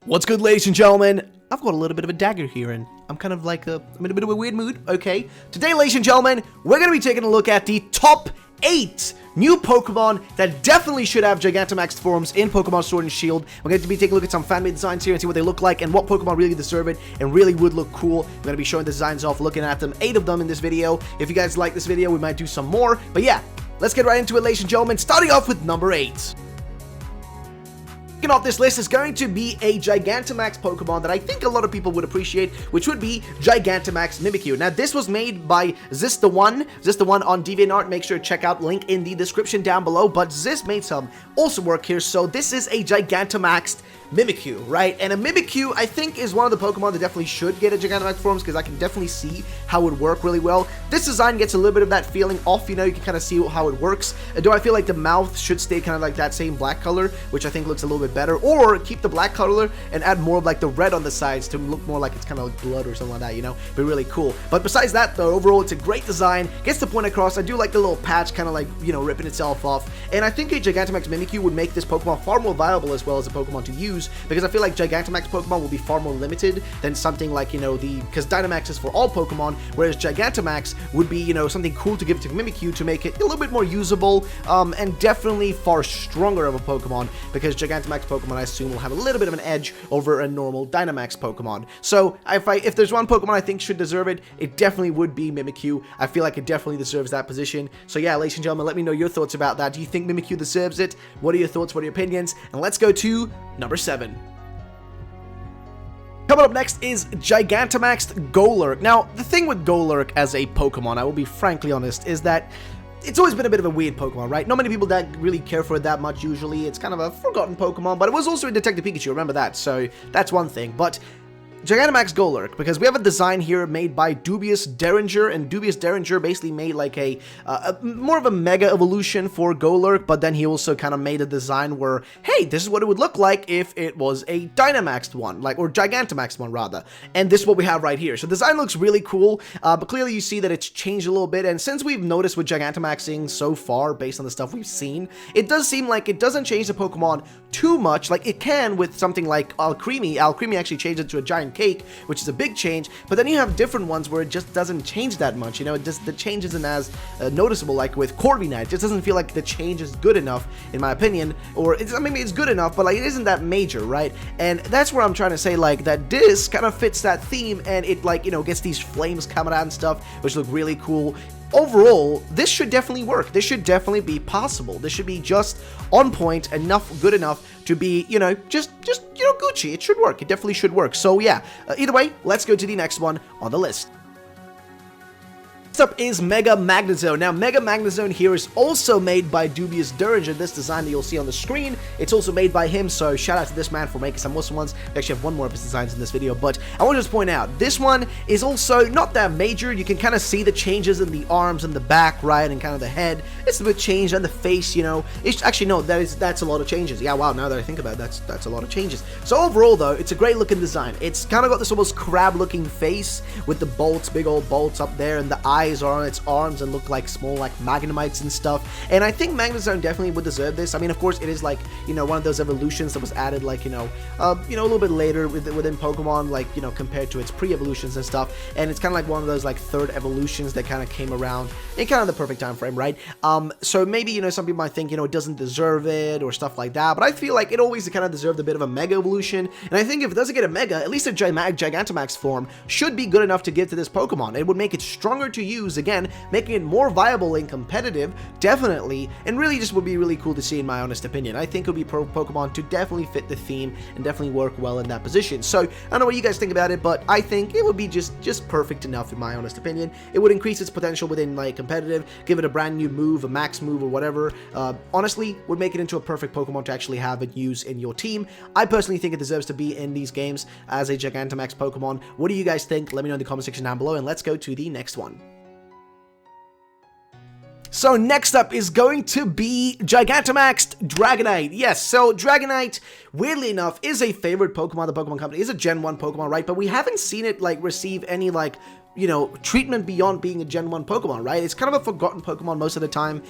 What's good, ladies and gentlemen? I've got a little bit of a dagger here, and I'm kind of like I'm in a bit of a weird mood, okay? Today, ladies and gentlemen, we're going to be taking a look at the top 8 new Pokemon that definitely should have Gigantamax forms in Pokemon Sword and Shield. We're going to be taking a look at some fan-made designs here and see what they look like and what Pokemon really deserve it and really would look cool. We're going to be showing the designs off, looking at them, 8 of them in this video. If you guys like this video, we might do some more. But yeah, let's get right into it, ladies and gentlemen, starting off with number 8. Kicking off this list is going to be a Gigantamax Pokemon that I think a lot of people would appreciate, which would be Gigantamax Mimikyu. Now, this was made by Zis the One on DeviantArt. Make sure to check out, link in the description down below. But Zis made some awesome work here. So this is a Gigantamax Mimikyu, right? And a Mimikyu, I think, is one of the Pokemon that definitely should get a Gigantamax forms because I can definitely see how it would work really well. This design gets a little bit of that feeling off, you know, you can kind of see how it works. Do I feel like the mouth should stay kind of like that same black color, which I think looks a little bit better, or keep the black color and add more of like the red on the sides to look more like it's kind of like blood or something like that, you know? Be really cool. But besides that, though, overall, it's a great design, gets the point across. I do like the little patch kind of like, you know, ripping itself off. And I think a Gigantamax Mimikyu would make this Pokemon far more viable as well as a Pokemon to use, because I feel like Gigantamax Pokemon will be far more limited than something like, you know, because Dynamax is for all Pokemon, whereas Gigantamax would be, you know, something cool to give to Mimikyu to make it a little bit more usable, and definitely far stronger of a Pokemon, because Gigantamax Pokemon, I assume, will have a little bit of an edge over a normal Dynamax Pokemon. So if there's one Pokemon I think should deserve it, it definitely would be Mimikyu. I feel like it definitely deserves that position. So yeah, ladies and gentlemen, let me know your thoughts about that. Do you think Mimikyu deserves it? What are your thoughts? What are your opinions? And let's go to number 7. Coming up next is Gigantamax Golurk. Now, the thing with Golurk as a Pokemon, I will be frankly honest, is that it's always been a bit of a weird Pokemon, right? Not many people that really care for it that much usually. It's kind of a forgotten Pokemon, but it was also in Detective Pikachu, remember that, so that's one thing. But Gigantamax Golurk, because we have a design here made by Dubious Derringer, and Dubious Derringer basically made like a more of a mega evolution for Golurk, but then he also kind of made a design where, hey, this is what it would look like if it was a Dynamaxed one, like, or Gigantamaxed one rather, and this is what we have right here. So the design looks really cool, but clearly you see that it's changed a little bit, and since we've noticed with Gigantamaxing so far, based on the stuff we've seen, it does seem like it doesn't change the Pokemon too much, like it can with something like Alcremie. Alcremie actually changed it to a giant cake, which is a big change, but then you have different ones where it just doesn't change that much, you know, the change isn't as noticeable, like with Corviknight. It just doesn't feel like the change is good enough, in my opinion, or I mean, it's good enough, but like, it isn't that major, right? And that's where I'm trying to say, like, that this kind of fits that theme, and it, like, you know, gets these flames coming out and stuff, which look really cool. Overall, this should definitely work. This should definitely be possible. This should be just on point, good enough to be, you know, just you know, Gucci. It should work. It definitely should work. So yeah, either way, let's go to the next one on the list. Next up is Mega Magnezone. Now, Mega Magnezone here is also made by Dubious Derringer. This design that you'll see on the screen, it's also made by him, so shout out to this man for making some awesome ones. We actually have one more of his designs in this video, but I want to just point out, this one is also not that major. You can kind of see the changes in the arms and the back, right, and kind of the head. It's a bit changed, and the face, you know. It's actually, no, that's a lot of changes. Yeah, wow, now that I think about it, that's a lot of changes. So overall, though, it's a great looking design. It's kind of got this almost crab-looking face with the bolts, big old bolts up there, and the eyes are on its arms and look like small, like, Magnemites and stuff. And I think Magnezone definitely would deserve this. I mean, of course, it is like, you know, one of those evolutions that was added, like, you know, a little bit later within Pokemon, like, you know, compared to its pre-evolutions and stuff. And it's kind of like one of those, like, third evolutions that kind of came around in kind of the perfect time frame, right? So maybe, you know, some people might think, you know, it doesn't deserve it or stuff like that, but I feel like it always kind of deserved a bit of a Mega evolution. And I think if it doesn't get a Mega, at least a Gigantamax form should be good enough to give to this Pokemon. It would make it stronger to use, again, making it more viable and competitive, definitely, and really just would be really cool to see, in my honest opinion. I think it would be Pokemon to definitely fit the theme and definitely work well in that position. So, I don't know what you guys think about it, but I think it would be just perfect enough, in my honest opinion. It would increase its potential within, like, competitive, give it a brand new move, a max move, or whatever. Honestly, would make it into a perfect Pokemon to actually have and use in your team. I personally think it deserves to be in these games as a Gigantamax Pokemon. What do you guys think? Let me know in the comment section down below, and let's go to the next one. So next up is going to be Gigantamax Dragonite. Yes, so Dragonite, weirdly enough, is a favorite Pokemon of the Pokemon Company. It's a Gen 1 Pokemon, right? But we haven't seen it, like, receive any, like, you know, treatment beyond being a Gen 1 Pokemon, right? It's kind of a forgotten Pokemon most of the time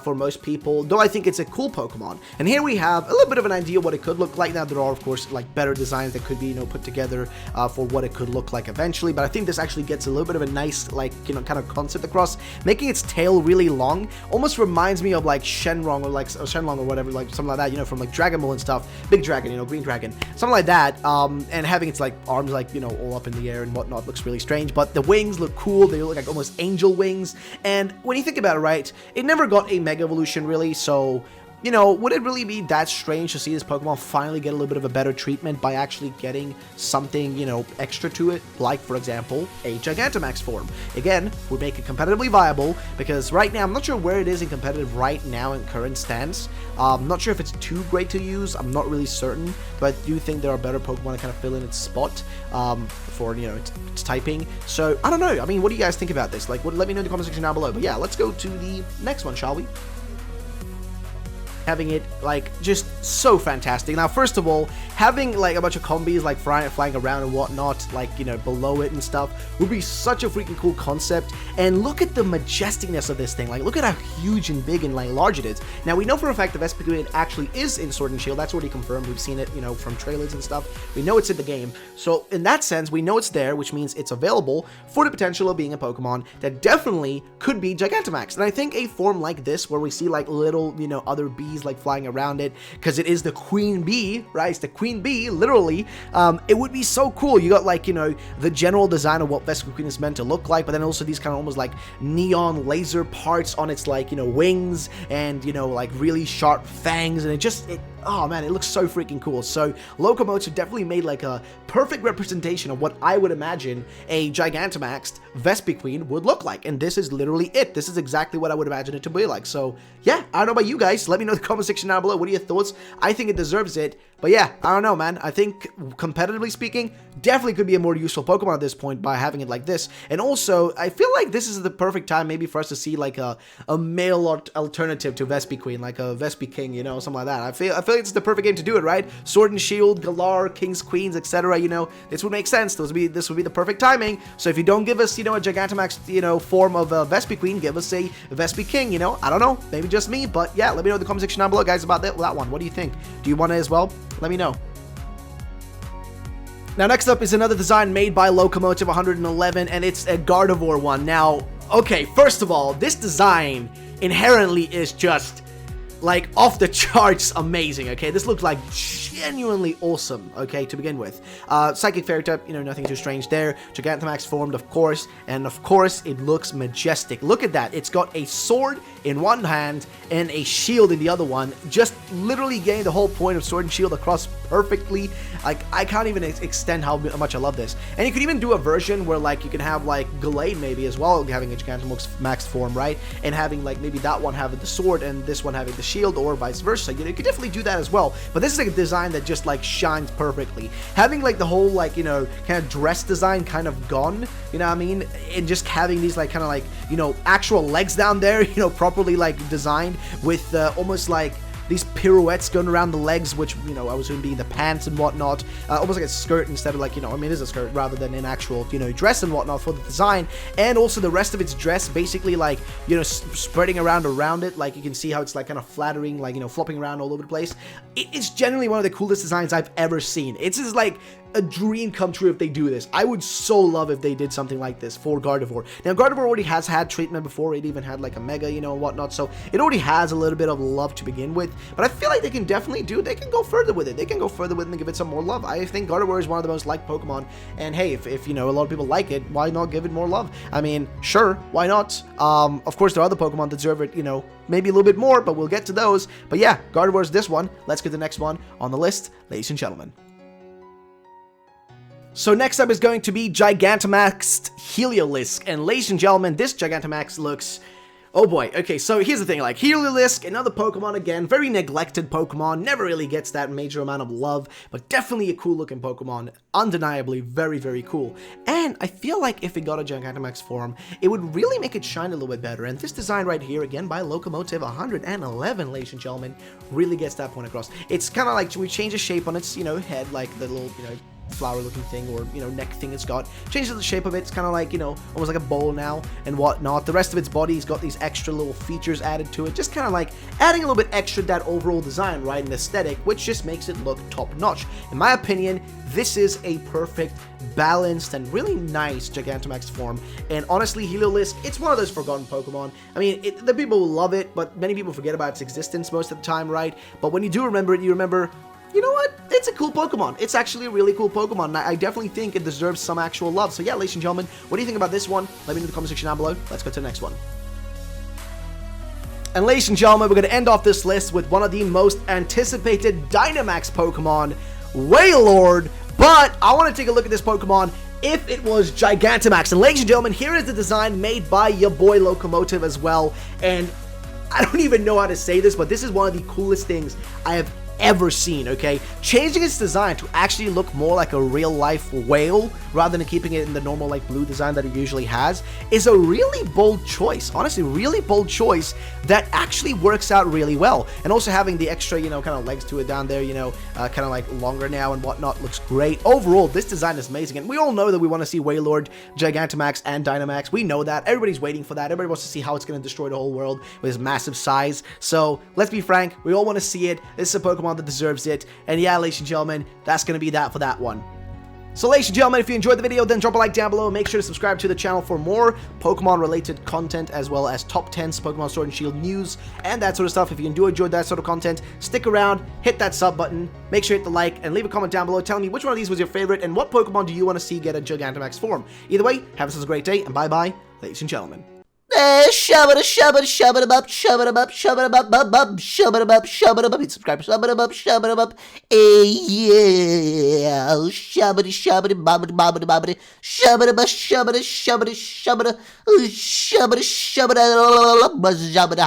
for most people, though I think it's a cool Pokemon. And here we have a little bit of an idea what it could look like. Now, there are, of course, like better designs that could be, you know, put together for what it could look like eventually, but I think this actually gets a little bit of a nice, like, you know, kind of concept across, making its tail really long. Almost reminds me of like Shenlong or whatever, like something like that, you know, from like Dragon Ball and stuff. Big Dragon, you know, Green Dragon, something like that. And having its like arms like, you know, all up in the air and whatnot looks really strange, but the wings look cool. They look like almost angel wings. And when you think about it, right, it never got a Mega Evolution really, so, you know, would it really be that strange to see this Pokemon finally get a little bit of a better treatment by actually getting something, you know, extra to it, like, for example, a Gigantamax form? Again, would make it competitively viable, because right now, I'm not sure where it is in competitive right now in current stance. I'm not sure if it's too great to use, I'm not really certain, but I do think there are better Pokemon to kind of fill in its spot for, you know, its typing. So, I don't know, I mean, what do you guys think about this? Like, let me know in the comment section down below. But yeah, let's go to the next one, shall we? Having it, like, just so fantastic. Now, first of all, having, like, a bunch of combis, like, flying around and whatnot, like, you know, below it and stuff, would be such a freaking cool concept. And look at the majesticness of this thing. Like, look at how huge and big and, like, large it is. Now, we know for a fact that Vespiquen actually is in Sword and Shield. That's already confirmed. We've seen it, you know, from trailers and stuff. We know it's in the game. So, in that sense, we know it's there, which means it's available for the potential of being a Pokemon that definitely could be Gigantamax. And I think a form like this, where we see, like, little, you know, other bees, like, flying around it, because it is the queen bee, right? It's the queen bee, literally. It would be so cool. You got, like, you know, the general design of what Vespiquen is meant to look like, but then also these kind of almost like neon laser parts on its, like, you know, wings, and, you know, like really sharp fangs, and oh man, it looks so freaking cool. So Locomotive definitely made like a perfect representation of what I would imagine a Gigantamaxed Vespiquen would look like, and this is literally it. This is exactly what I would imagine it to be like. So yeah, I don't know about you guys. Let me know in the comment section down below. What are your thoughts? I think it deserves it. But yeah, I don't know, man. I think, competitively speaking, definitely could be a more useful Pokemon at this point by having it like this. And also, I feel like this is the perfect time maybe for us to see like a male alternative to Vespiquen, like a Vespiquen, you know, something like that. I feel like it's the perfect game to do it, right? Sword and Shield, Galar, Kings, Queens, etc. You know, this would make sense. This would be the perfect timing. So if you don't give us, you know, a Gigantamax, you know, form of Vespiquen, give us a Vespiquen, you know. I don't know, maybe just me, but yeah, let me know in the comment section down below, guys, about that one. What do you think? Do you want it as well? Let me know. Now, next up is another design made by Locomotive 111, and it's a Gardevoir one. Now, okay, first of all, this design inherently is just, like, off the charts amazing, okay? This looks like genuinely awesome, okay, to begin with. Psychic Fairy type, you know, nothing too strange there. Gigantamax formed, of course, and of course, it looks majestic. Look at that. It's got a sword in one hand and a shield in the other one, just literally getting the whole point of Sword and Shield across perfectly. Like, I can't even extend how much I love this. And you could even do a version where, like, you can have, like, Gallade maybe as well, having a Gigantamax form, right? And having, like, maybe that one having the sword and this one having the shield, or vice versa. You know, you could definitely do that as well. But this is like a design that just, like, shines perfectly. Having, like, the whole, like, you know, kind of dress design kind of gone, you know what I mean? And just having these, like, kind of, like, you know, actual legs down there, you know, properly, like, designed with almost like these pirouettes going around the legs, which, you know, I was being the pants and whatnot, almost like a skirt instead of, like, you know, I mean, it is a skirt rather than an actual, you know, dress and whatnot for the design. And also the rest of its dress basically, like, you know, spreading around it, like, you can see how it's, like, kind of flattering, like, you know, flopping around all over the place. It's generally one of the coolest designs I've ever seen. It's just like a dream come true if they do this. I would so love if they did something like this for Gardevoir. Now, Gardevoir already has had treatment before. It even had, like, a Mega, you know, and whatnot, so it already has a little bit of love to begin with, but I feel like they can definitely they can go further with it. They can go further with it and give it some more love. I think Gardevoir is one of the most liked Pokemon, and hey, if you know, a lot of people like it, why not give it more love? I mean, sure, why not? Of course, there are other Pokemon that deserve it, you know, maybe a little bit more, but we'll get to those. But yeah, Gardevoir is this one. Let's get the next one on the list, ladies and gentlemen. So next up is going to be Gigantamax Heliolisk, and ladies and gentlemen, this Gigantamax looks... oh boy, okay, so here's the thing, like, Heliolisk, another Pokemon again, very neglected Pokemon, never really gets that major amount of love, but definitely a cool looking Pokemon, undeniably very, very cool. And I feel like if it got a Gigantamax form, it would really make it shine a little bit better, and this design right here, again, by Locomotive 111, ladies and gentlemen, really gets that point across. It's kind of like, we change the shape on its, you know, head, like the little, you know, flower looking thing or, you know, neck thing it's got. Changes the shape of it. It's kind of like, you know, almost like a bowl now and whatnot. The rest of its body's got these extra little features added to it, just kind of like adding a little bit extra to that overall design, right, and aesthetic, which just makes it look top notch. In my opinion, this is a perfect, balanced, and really nice Gigantamax form. And honestly, Heliolisk, it's one of those forgotten Pokemon. I mean, the people will love it, but many people forget about its existence most of the time, right? But when you do remember it, you remember, you know what? It's a cool Pokemon. It's actually a really cool Pokemon, and I definitely think it deserves some actual love. So yeah, ladies and gentlemen, what do you think about this one? Let me know in the comment section down below. Let's go to the next one. And ladies and gentlemen, we're going to end off this list with one of the most anticipated Dynamax Pokemon, Wailord. But I want to take a look at this Pokemon if it was Gigantamax. And ladies and gentlemen, here is the design made by your boy Locomotive as well. And I don't even know how to say this, but this is one of the coolest things I have ever seen, okay? Changing its design to actually look more like a real-life whale rather than keeping it in the normal, like, blue design that it usually has is a really bold choice. Honestly, really bold choice that actually works out really well. And also having the extra, you know, kind of legs to it down there, you know, kind of like longer now and whatnot looks great. Overall, this design is amazing. And we all know that we want to see Wailord, Gigantamax, and Dynamax. We know that. Everybody's waiting for that. Everybody wants to see how it's going to destroy the whole world with its massive size. So, let's be frank. We all want to see it. This is a Pokemon that deserves it. And yeah, ladies and gentlemen, that's going to be that for that one. So ladies and gentlemen, if you enjoyed the video, then drop a like down below and make sure to subscribe to the channel for more Pokemon related content, as well as top 10s Pokemon Sword and Shield news and that sort of stuff. If you enjoyed that sort of content, stick around, hit that sub button, make sure to hit the like, and leave a comment down below telling me which one of these was your favorite and what Pokemon do you want to see get a Gigantamax form. Either way, have yourselves a great day, and bye bye, ladies and gentlemen. Shove it up, shove it up, shove it up, bub, shove it up, shove it up, hit subscribe, shove it up, yeah, shove it, bobbity, shove it up, shove it, shove it, shove it, shove it, shove it, shove it, shove it,